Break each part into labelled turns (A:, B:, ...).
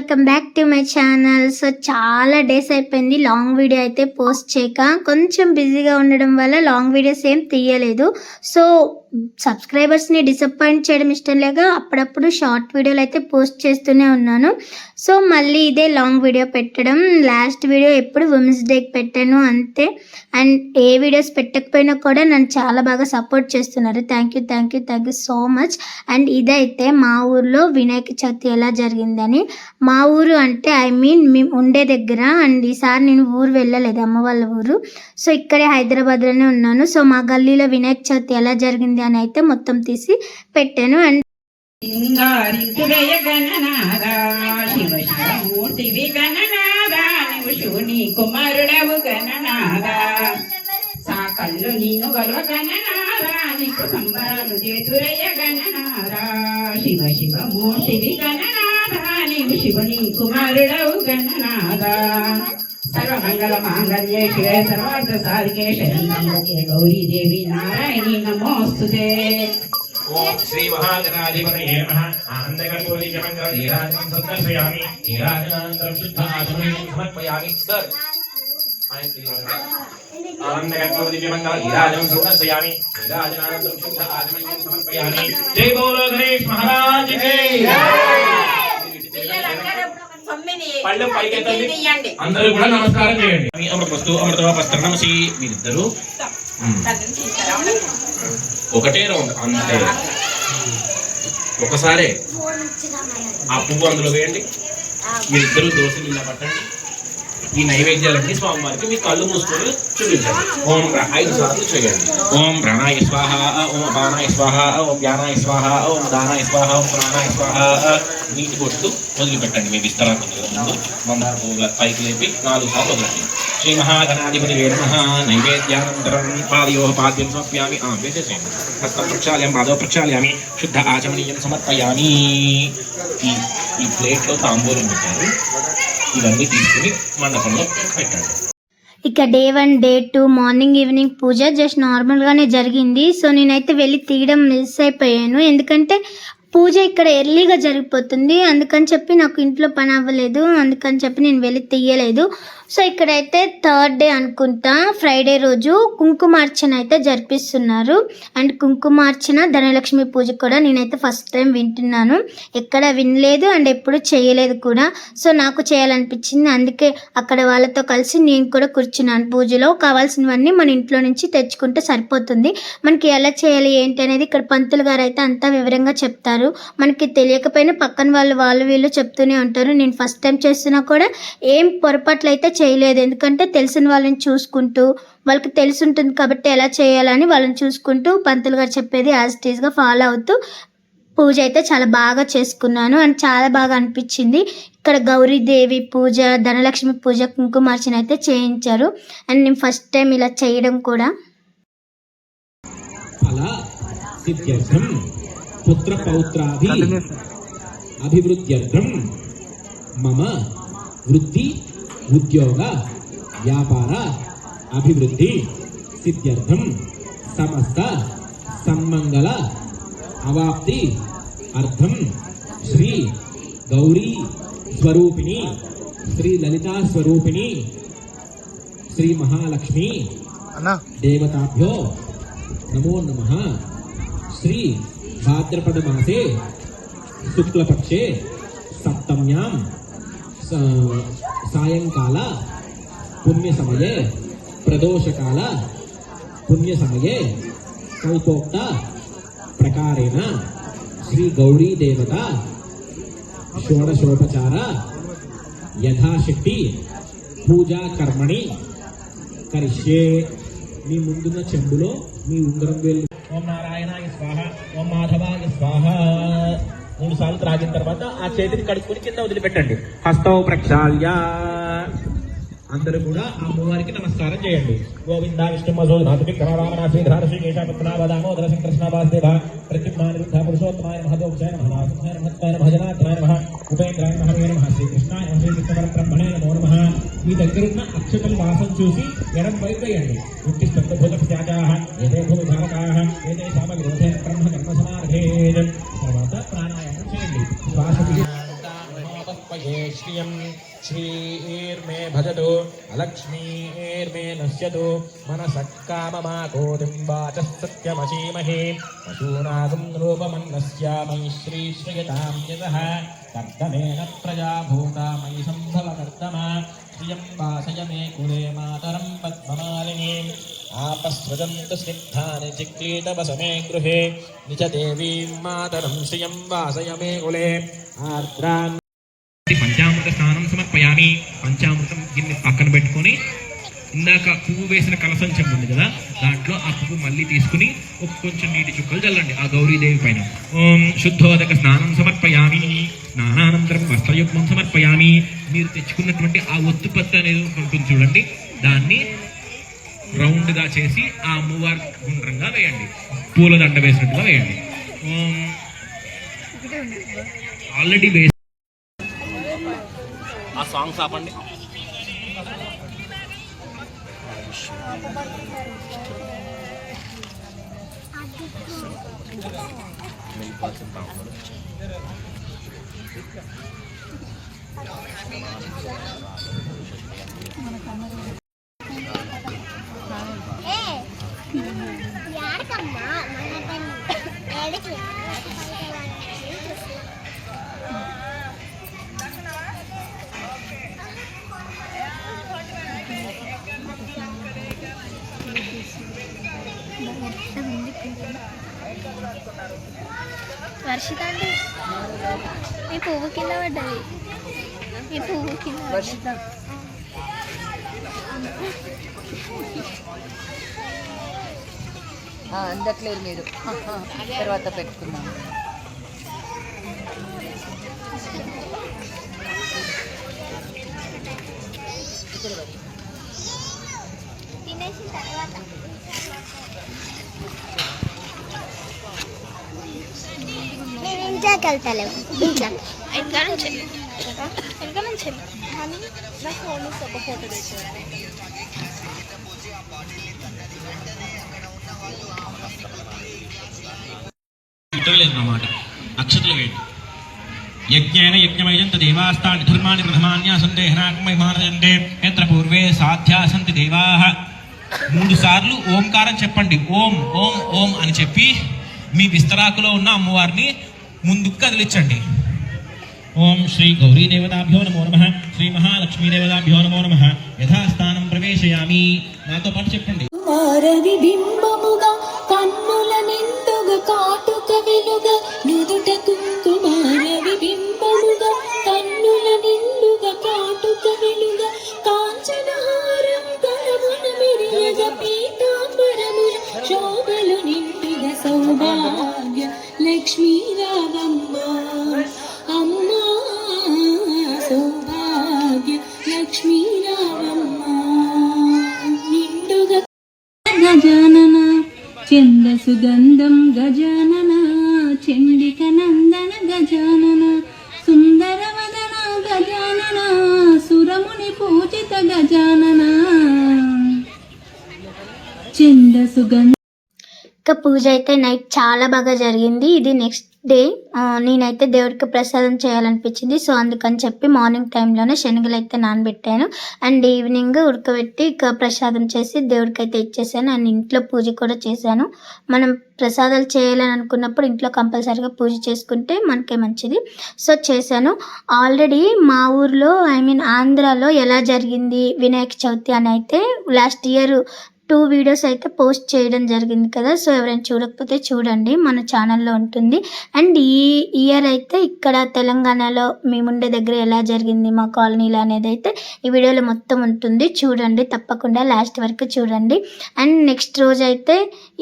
A: Welcome back to my channel. So చాలా days అయిపోయింది long video అయితే పోస్ట్ చేయక. కొంచెం బిజీగా ఉండడం వల్ల లాంగ్ వీడియోస్ ఏం తీయలేదు. సో సబ్స్క్రైబర్స్ని డిసప్పాయింట్ చేయడం ఇష్టం లేక అప్పుడప్పుడు షార్ట్ వీడియోలు అయితే పోస్ట్ చేస్తూనే ఉన్నాను. సో మళ్ళీ ఇదే లాంగ్ వీడియో పెట్టడం. లాస్ట్ వీడియో ఎప్పుడు ఉమెన్స్ డేకి పెట్టాను అంతే. అండ్ ఏ వీడియోస్ పెట్టకపోయినా కూడా నన్ను చాలా బాగా సపోర్ట్ చేస్తున్నారు. Thank you so much. And ఇదైతే మా ఊర్లో వినాయక చవితి ఎలా జరిగిందని. మా ఊరు అంటే మేము ఉండే దగ్గర. అండ్ ఈసారి నేను ఊరు వెళ్ళలేదు, అమ్మ వాళ్ళ ఊరు. సో ఇక్కడే హైదరాబాద్లోనే ఉన్నాను. సో మా గల్లీలో వినాయక చవితి ఎలా జరిగింది అని అయితే మొత్తం తీసి పెట్టాను. అండ్
B: కుమారుడవు గణనాదా సాకళ్ళు నీను గర్వ గణనాదా నీకు సంబరాలు చేతురయ్య గణనాదా శివ శివ మూర్తివి గణనాదా నీవు శివుని కుమారుడవు గణనాదా సర్వమంగళ మాంగళ్యే శివే సర్వార్థ సాధికే శరణ్యే గౌరీదేవి నారాయణి నమోస్తుతే.
C: ఓం శ్రీ మహాగణాధిపతయే నమః. ఆనందకర్పూరీ జమంగళ నీరాజనం సమర్పయామి. నీరాజనానంతరం శుద్ధ ఆచమనీయం సమర్పయామి. సర్ ఆనందకర్పూరీ జమంగళ నీరాజనం సమర్పయామి. నీరాజనానంతరం శుద్ధ ఆచమనీయం సమర్పయామి. జై బోలో గణేష్ మహారాజ్ కి జై. పళ్ళు పైకెత్తండి, అందరూ కూడా నమస్కారం చేయండి. అమృతవస్తు అమృతవస్త్ర నమసి. మీరిద్దరు ఒకటే రౌండ్ అంతే, ఒకసారే ఆ పువ్వు అందులో వేయండి. మీరిద్దరు దోశలు ఇలా పట్టండి. ఈ నైవేద్యాలన్నీ స్వామివారికి మీ కళ్ళు మూసుకొని చూపించండి. ఓం 5 సార్లు చేయండి. ఓం ప్రాణాయ స్వాహ, ఓం అపానాయ స్వాహ, ఓం జ్ఞానాయ స్వాహ, ఓం దానాయ స్వాహ, ఓం ప్రాణాయ స్వాహ. నీటి కొట్టు వదిలిపెట్టండి. మీ విస్తరా కొద్దిగా ముందు మందార పువ్వుల పైకి లేపి 4 సార్లు వదలండి. శ్రీ మహాగణాధిపతి నమః. నైవేద్యానంతరం పాదయోః పాద్యం సమర్పయామి. వేసేసేయండి. హస్తం ప్రక్షాళయామి, పాదో ప్రక్షాళయామి. శుద్ధ ఆచమనీయం సమర్పయామి. ఈ ప్లేట్లో తాంబూలం పెట్టారు. ఇవన్నీ తీసుకుని మండపంలో పెట్టండి.
A: ఇక డే 1 డే 2 మార్నింగ్ ఈవినింగ్ పూజ జస్ట్ నార్మల్గానే జరిగింది. సో నేనైతే వెళ్ళి తీయడం మిస్ అయిపోయాను, ఎందుకంటే పూజ ఇక్కడ ఎర్లీగా జరిగిపోతుంది. అందుకని చెప్పి నాకు ఇంట్లో పని అవ్వలేదు, అందుకని చెప్పి నేను వెళ్ళి తీయలేదు. సో ఇక్కడైతే 3rd డే అనుకుంటా, ఫ్రైడే రోజు కుంకుమార్చన అయితే జరిపిస్తున్నారు. అండ్ కుంకుమార్చన ధనలక్ష్మి పూజ కూడా నేనైతే ఫస్ట్ టైం వింటున్నాను. ఎక్కడ వినలేదు అండ్ ఎప్పుడు చేయలేదు కూడా. సో నాకు చేయాలనిపించింది, అందుకే అక్కడ వాళ్ళతో కలిసి నేను కూడా కూర్చున్నాను. పూజలో కావాల్సినవన్నీ మన ఇంట్లో నుంచి తెచ్చుకుంటే సరిపోతుంది. మనకి ఎలా చేయాలి ఏంటి అనేది ఇక్కడ పంతులు గారు అయితే అంతా వివరంగా చెప్తారు. మనకి తెలియకపోయినా పక్కన వాళ్ళు వీళ్ళు చెప్తూనే ఉంటారు. నేను ఫస్ట్ టైం చేస్తున్నా కూడా ఏం పొరపాట్లు అయితే చేయలేదు, ఎందుకంటే తెలిసిన వాళ్ళని చూసుకుంటూ, వాళ్ళకి తెలిసి ఉంటుంది కాబట్టి ఎలా చేయాలని వాళ్ళని చూసుకుంటూ పంతులు గారు చెప్పేది యాజ్ ఇట్ ఈస్గా ఫాలో అవుతూ పూజ అయితే చాలా బాగా చేసుకున్నాను. అండ్ చాలా బాగా అనిపించింది. ఇక్కడ గౌరీదేవి పూజ, ధనలక్ష్మి పూజ, కుంకుమార్చన అయితే చేయించారు. అండ్ నేను ఫస్ట్ టైం ఇలా చేయడం కూడా.
D: పుత్ర పౌత్రాది అభివృద్ధ్యర్థం మమ వృత్తి ఉద్యోగ వ్యాపార అభివృద్ధి సిద్ధ్యర్థం సమస్త సన్మంగళ అవాప్తి అర్థం శ్రీ గౌరీ స్వరూపిణి, శ్రీ లలితా స్వరూపిణి, శ్రీ మహాలక్ష్మి దేవతాభ్యో నమో నమః. శ్రీ భాద్రపద మాసే శుక్లపక్షే సప్తమ్యాం సాయంకాల పుణ్యసమయే ప్రదోషకాల పుణ్యసమయే కల్పోక్త ప్రకారేణ శ్రీ గౌరీ దేవత షోడశోపచార యథాశక్తి పూజా కర్మణి కరిష్యే. మీ ముందున్న చెంబులో మీ ఉంగరం వేలు. ఓం నారాయణాయ స్వాహ, ఓం మాధవాయ స్వాహ 3 సార్లు త్రాగిన తర్వాత ఆ చేతిని కడుక్కొని కింద వదిలిపెట్టండి. హస్తౌ ప్రక్షాళ్య. అందరూ కూడా అమ్మవారికి నమస్కారం చేయండి. గోవింద విష్ణు మధునాథి కరామణ శ్రీధర శ్రీ కేశవదామోదర సంకృష్ణ వాసుదేవ ప్రత్యుమానిరుద్ధ పురుషోత్తమాయ మహదోక్షాయ నమః మహత్వాయ భజనాత్రాయ నమః ఉపేంద్రాయ నమః నమః శ్రీకృష్ణాయ నమః శ్రీకృష్ణ బ్రహ్మణే నమో నమః. మీ దగ్గరున్న అక్షతలు వాసం చూసి ఎడం వైపు వేయండి. ఉత్తిష్టభూతప్యాజాః ఏదే భూధారకాః ఏదే సామగ్రోధే బ్రహ్మ కర్మ సమారభేద్. తర్వాత ప్రాణాయామం చేయండి. శ్వాస लक्ष्मीर्मे नश्यतु मनसः काममाकोतिं वाचः सत्यमशीमहे पशूनागं रूपमन्नस्यामयि श्रीश्रियतां यतः कर्दमेन प्रजा भूता मयि सम्भवकर्दमा श्रियं वासय मे कुले मातरं पद्ममालिनीम् आपस्वजन्तु स्निग्धानि चिक्लीतवसमे गृहे निज देवीं मातरं श्रियं वासय मे कुले आर्द्रान् పంచామృత స్నానం సమర్పయామి. పంచామృతం గిన్నె పక్కన పెట్టుకొని ఇందాక పువ్వు వేసిన కలసం చెంబు ఉంది కదా, దాంట్లో ఆ పువ్వు మళ్ళీ తీసుకుని ఒక కొంచెం నీటి చుక్కలు చల్లండి ఆ గౌరీదేవి పైన. ఓం శుద్ధోదక స్నానం సమర్పయామి. స్నానానంతరం వస్త్రయుగ్మం సమర్పయామి. మీరు తెచ్చుకున్నటువంటి ఆ ఒత్తుపత్తి అనేది ఉంటుంది చూడండి, దాన్ని రౌండ్గా చేసి ఆ అమ్మవారి గుండ్రంగా వేయండి, పూలదండ వేసినట్టుగా వేయండి. ఆల్రెడీ వేసి ఆ సాంగ్స్ ఆపండి.
E: వర్షిత అండి మీ పువ్వు కింద పడ్డది, మీ పువ్వు కింద వర్షిత.
F: అందట్లేదు మీరు, తర్వాత పెట్టుకున్నాం.
E: తినేసిన తర్వాత నేను ఇంట్లోకి వెళ్తాలేవు, ఇంట్లోకి ఇంకా నుంచి కానీ నా ఫోన్ ఒక ఫోటో తెచ్చాను.
D: అన్నమాట అక్షతలు వేయండి. యజ్ఞేన యజ్ఞమయంత దేవాస్తాని ధర్మాన్ని బ్రహ్మాన్యా సందేహనాత్మహిమానందే యత్ర పూర్వే సాధ్యా సంతి దేవాః. 3 సార్లు ఓంకారం చెప్పండి. ఓం ఓం ఓం అని చెప్పి మీ విస్తరాకులో ఉన్న అమ్మవారిని ముందుకు కదిలించండి. ఓం శ్రీ గౌరీ దేవతాభ్యో నమో నమః, శ్రీ మహాలక్ష్మీ దేవతాభ్యో నమో నమః. యథాస్థానం ప్రవేశయామి. నాతో పాటు చెప్పండి.
G: మారవి బింబముగా కన్నుల నిండుగా కాటుక వెలుగ నుదుట కుంకుమారవి బింబముగా కన్నుల నిండుగా కాటుక వెలుగ కాంచనహారం కలమున మెరియగ పీతాంబరముల శోభలు నిండుగా సౌభాగ్య లక్ష్మీ రావమ్మ అమ్మ సౌభాగ్య లక్ష్మీ రావమ్మ నిండుగా గజానన చంద సుగంధం గజానన చండిక నందన గజానన సుందరవదన గజానన సురముని పూజిత గజానన చంద సుగంధ.
A: ఇంకా పూజ అయితే నైట్ చాలా బాగా జరిగింది. ఇది నెక్స్ట్ డే నేనైతే దేవుడికి ప్రసాదం చేయాలనిపించింది, సో అందుకని చెప్పి మార్నింగ్ టైంలోనే శనగలు అయితే నానబెట్టాను అండ్ ఈవినింగ్ ఉడకబెట్టి ఇక ప్రసాదం చేసి దేవుడికి అయితే ఇచ్చేసాను అండ్ ఇంట్లో పూజ కూడా చేశాను. మనం ప్రసాదాలు చేయాలని అనుకున్నప్పుడు ఇంట్లో కంపల్సరీగా పూజ చేసుకుంటే మనకే మంచిది, సో చేశాను. ఆల్రెడీ మా ఊర్లో ఆంధ్రాలో ఎలా జరిగింది వినాయక చవితి అని అయితే లాస్ట్ ఇయర్ 2 వీడియోస్ అయితే పోస్ట్ చేయడం జరిగింది కదా, సో ఎవరైనా చూడకపోతే చూడండి, మన ఛానల్లో ఉంటుంది. అండ్ ఈ ఇయర్ అయితే ఇక్కడ తెలంగాణలో మేముండే దగ్గర ఎలా జరిగింది మా కాలనీలో అనేది అయితే ఈ వీడియోలో మొత్తం ఉంటుంది, చూడండి తప్పకుండా లాస్ట్ వరకు చూడండి. అండ్ నెక్స్ట్ రోజు అయితే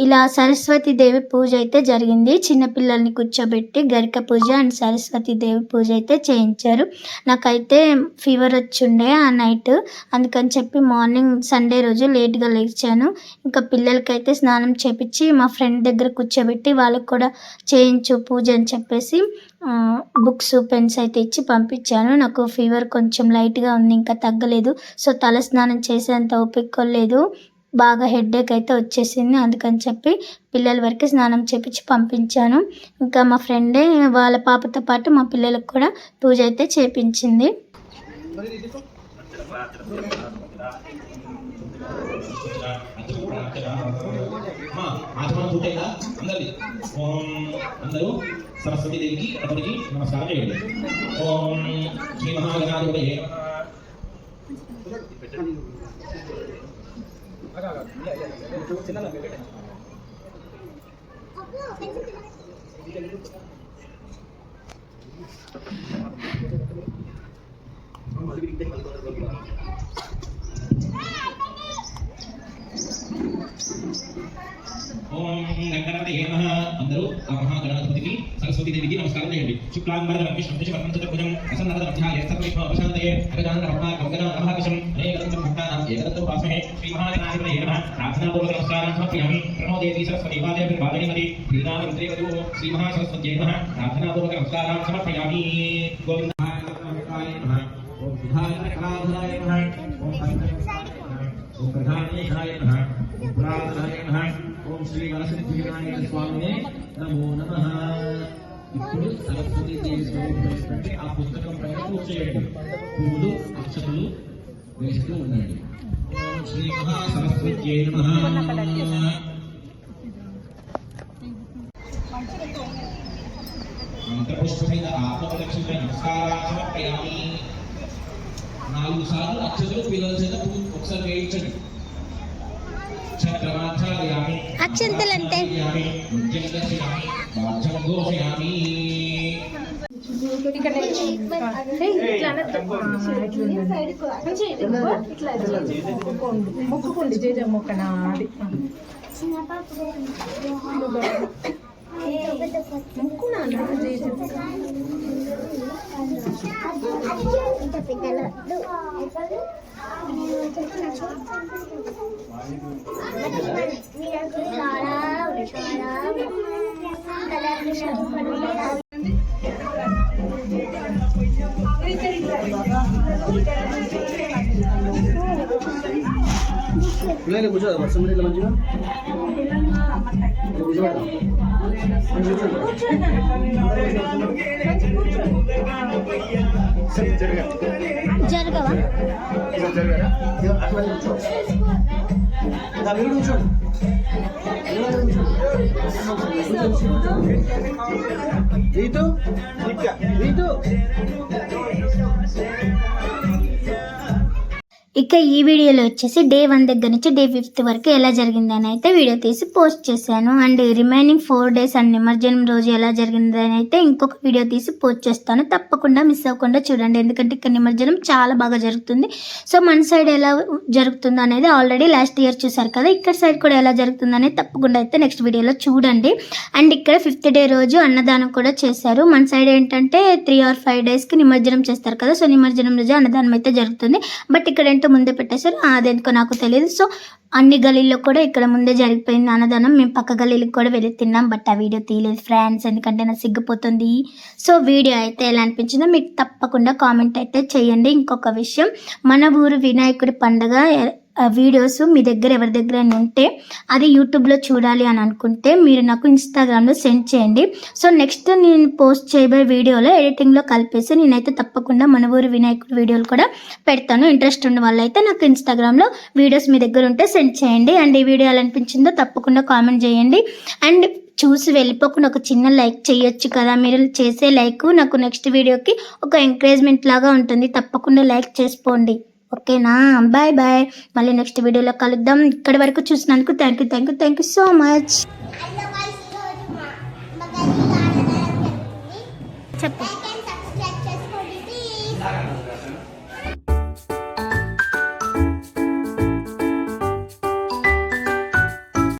A: ఇలా సరస్వతీదేవి పూజ అయితే జరిగింది. చిన్నపిల్లల్ని కూర్చోబెట్టి గరిక పూజ అండ్ సరస్వతీదేవి పూజ అయితే చేయించారు. నాకైతే ఫీవర్ వచ్చిండే ఆ నైట్, అందుకని చెప్పి మార్నింగ్ సండే రోజు లేట్గా లేచాను. ఇంకా పిల్లలకైతే స్నానం చేపించి మా ఫ్రెండ్ దగ్గర కూర్చోబెట్టి వాళ్ళకి కూడా చేయించు పూజ అని చెప్పేసి బుక్స్ పెన్స్ అయితే ఇచ్చి పంపించాను. నాకు ఫీవర్ కొంచెం లైట్గా ఉంది, ఇంకా తగ్గలేదు, సో తల స్నానం చేసేంత ఓపిక లేదు, బాగా హెడేక్ అయితే వచ్చేసింది. అందుకని చెప్పి పిల్లల వరకు స్నానం చేపించి పంపించాను. ఇంకా మా ఫ్రెండే వాళ్ళ పాపతో పాటు మా పిల్లలకు కూడా పూజ అయితే చేపించింది.
D: ఆచమనం పూర్తయిందా అందరిది? ఓం అందరూ సరస్వతి దేవికి గణపతికి నమస్కారం చేయండి. ఓం శ్రీ మహాగణాధిపతయే ఓం గణపతయే నమః అందరూ ఆ మహాగణాధిపతికి సరస్వతి దేవికి నమస్కారం చేయండి. శుక్లాంబరధరం విష్ణుం శశివర్ణం చతుర్భుజం ప్రసన్నవదనధ్యాయ సర్వవిఘ్నోపశాంతయే అగజానన పద్మార్కం గణానామకశం అనేకదంతం భక్తానాం ఏకదంతం భాస్మహే శ్రీ మహాగణాధిపతయే నమః ప్రార్థనాపూర్వక నమస్కారం సమర్పయామి. ప్రణో దేవి సరస్వతి వాదేవి వాదనిమతి శ్రీనామరుద్రే వధూ శ్రీ మహాసరస్వత్యై నమః ప్రార్థనాపూర్వక నమస్కారం సమర్పయామి. గోవిందాయ నమః. ఓం విధాయకరాధనాయ నమః. ఓం ప్రధానేశాయ నమః. ఓం పురాధనాయ నమః. ఓం శ్రీ వరసిద్ధివినాయక స్వామినే నమో నమః. ఇప్పుడు సరస్వతి దేవి స్వరూపమైనటువంటి ఆ పుస్తకం పైన కూర్చేయండి. పువ్వులు అక్షతలు వేస్తూ ఉండండి. ఓం శ్రీ మహాసరస్వత్యై నమః. మంత్రపుష్పమైన ఆత్మప్రదక్షిణ నమస్కారాలు సమర్పయామి. 4 సార్లు అక్షతలు పిల్లల చేత ఒకసారి వేయించండి. చక్రమాచార్యామి
E: అక్షంతలంటే
F: మొక్కుకోండి జయ మొక్కనా అది
H: పిల్లలు కూర్చోదు వర్షం ఇట్లా మంచిగా
E: జరగవా
A: ఇక ఈ వీడియోలో వచ్చేసి డే 1 దగ్గర నుంచి డే 5 వరకు ఎలా జరిగిందని అయితే వీడియో తీసి పోస్ట్ చేశాను. అండ్ రిమైనింగ్ 4 డేస్ అండ్ నిమజ్జనం రోజు ఎలా జరిగిందని అయితే ఇంకొక వీడియో తీసి పోస్ట్ చేస్తాను. తప్పకుండా మిస్ అవ్వకుండా చూడండి, ఎందుకంటే ఇక్కడ నిమజ్జనం చాలా బాగా జరుగుతుంది. సో మన సైడ్ ఎలా జరుగుతుందో అనేది ఆల్రెడీ లాస్ట్ ఇయర్ చూసారు కదా, ఇక్కడ సైడ్ కూడా ఎలా జరుగుతుంది అనేది తప్పకుండా అయితే నెక్స్ట్ వీడియోలో చూడండి. అండ్ ఇక్కడ 5th డే రోజు అన్నదానం కూడా చేశారు. మన సైడ్ ఏంటంటే 3 or 5 డేస్కి నిమజ్జనం చేస్తారు కదా, సో నిమజ్జనం రోజు అన్నదానం అయితే జరుగుతుంది. బట్ ఇక్కడ ముందే పెట్టేశారు, అదేందుకో నాకు తెలియదు. సో అన్ని గలీల్లో కూడా ఇక్కడ ముందే జరిగిపోయింది అన్నదానం. మేము పక్క గలీలకు కూడా వెళ్ళి తిన్నాం, బట్ ఆ వీడియో తీయలేదు ఫ్రెండ్స్, ఎందుకంటే నాకు సిగ్గిపోతుంది. సో వీడియో అయితే ఎలా అనిపించిందో మీకు తప్పకుండా కామెంట్ అయితే చేయండి. ఇంకొక విషయం, మన ఊరు వినాయకుడి పండుగ వీడియోస్ మీ దగ్గర ఎవరి దగ్గర ఉంటే అది యూట్యూబ్లో చూడాలి అని అనుకుంటే మీరు నాకు ఇన్స్టాగ్రామ్లో సెండ్ చేయండి. సో నెక్స్ట్ నేను పోస్ట్ చేయబోయే వీడియోలో ఎడిటింగ్లో కలిపేసి నేనైతే తప్పకుండా మన ఊరు వినాయకుడి వీడియోలు కూడా పెడతాను. ఇంట్రెస్ట్ ఉన్న వాళ్ళు అయితే నాకు ఇన్స్టాగ్రామ్లో వీడియోస్ మీ దగ్గర ఉంటే సెండ్ చేయండి. అండ్ ఈ వీడియో ఎలా అనిపించిందో తప్పకుండా కామెంట్ చేయండి. అండ్ చూసి వెళ్ళిపోకుండా ఒక చిన్న లైక్ చేయొచ్చు కదా, మీరు చేసే లైక్ నాకు నెక్స్ట్ వీడియోకి ఒక ఎంకరేజ్మెంట్ లాగా ఉంటుంది. తప్పకుండా లైక్ చేసుకోండి, ఓకేనా? బాయ్ బాయ్, మళ్ళీ నెక్స్ట్ వీడియోలో కలుద్దాం. ఇక్కడి వరకు చూసినందుకు థ్యాంక్ యూ సో మచ్.
E: చెప్పు.